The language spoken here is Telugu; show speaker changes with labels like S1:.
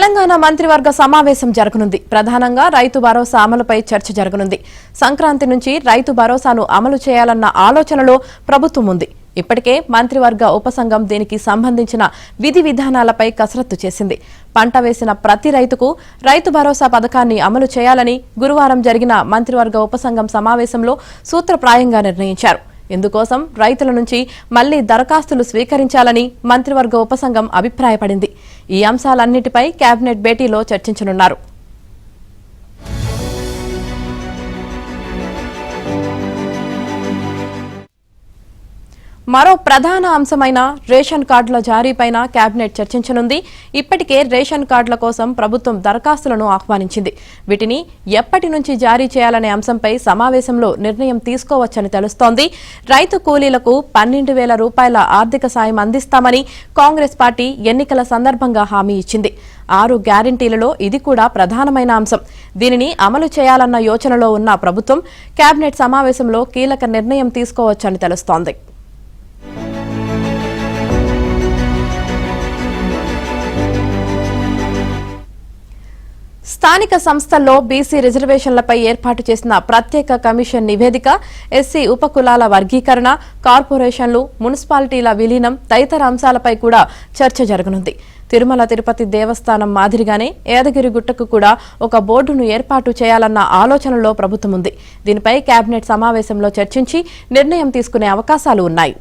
S1: తెలంగాణ మంత్రివర్గ సమావేశం జరగనుంది. ప్రధానంగా రైతు భరోసా అమలుపై చర్చ జరగనుంది. సంక్రాంతి నుంచి రైతు భరోసాను అమలు చేయాలన్న ఆలోచనలో ప్రభుత్వం ఉంది. ఇప్పటికే మంత్రివర్గ ఉపసంఘం దీనికి సంబంధించిన విధి విధానాలపై కసరత్తు చేసింది. పంట వేసిన ప్రతి రైతుకు రైతు భరోసా పథకాన్ని అమలు చేయాలని గురువారం జరిగిన మంత్రివర్గ ఉపసంఘం సమావేశంలో సూత్రప్రాయంగా నిర్ణయించారు. ఇందుకోసం రైతుల నుంచి మళ్లీ దరఖాస్తులు స్వీకరించాలని మంత్రివర్గ ఉపసంఘం అభిప్రాయపడింది. ఈ అంశాలన్నిటిపై కేబినెట్ భేటీలో చర్చించనున్నారు. మరో ప్రధాన అంశమైన రేషన్ కార్డుల జారీపైన కేబినెట్ చర్చించనుంది. ఇప్పటికే రేషన్ కార్డుల కోసం ప్రభుత్వం దరఖాస్తులను ఆహ్వానించింది. వీటిని ఎప్పటి నుంచి జారీ చేయాలనే అంశంపై సమావేశంలో నిర్ణయం తీసుకోవచ్చని తెలుస్తోంది. రైతు కూలీలకు 12,000 రూపాయల ఆర్థిక సాయం అందిస్తామని కాంగ్రెస్ పార్టీ ఎన్నికల సందర్భంగా హామీ ఇచ్చింది. 6 గ్యారంటీలలో ఇది కూడా ప్రధానమైన అంశం. దీనిని అమలు చేయాలన్న యోచనలో ఉన్న ప్రభుత్వం కేబినెట్ సమావేశంలో కీలక నిర్ణయం తీసుకోవచ్చని తెలుస్తోంది. స్థానిక సంస్థల్లో బీసీ రిజర్వేషన్లపై ఏర్పాటు చేసిన ప్రత్యేక కమిషన్ నివేదిక, ఎస్సీ ఉపకులాల వర్గీకరణ, కార్పొరేషన్లు, మున్సిపాలిటీల విలీనం తదితర అంశాలపై కూడా చర్చ జరగనుంది. తిరుమల తిరుపతి దేవస్థానం మాదిరిగానే యాదగిరిగుట్టకు కూడా ఒక బోర్డును ఏర్పాటు చేయాలన్న ఆలోచనలో ప్రభుత్వం ఉంది. దీనిపై కేబినెట్ సమావేశంలో చర్చించి నిర్ణయం తీసుకునే అవకాశాలు ఉన్నాయి.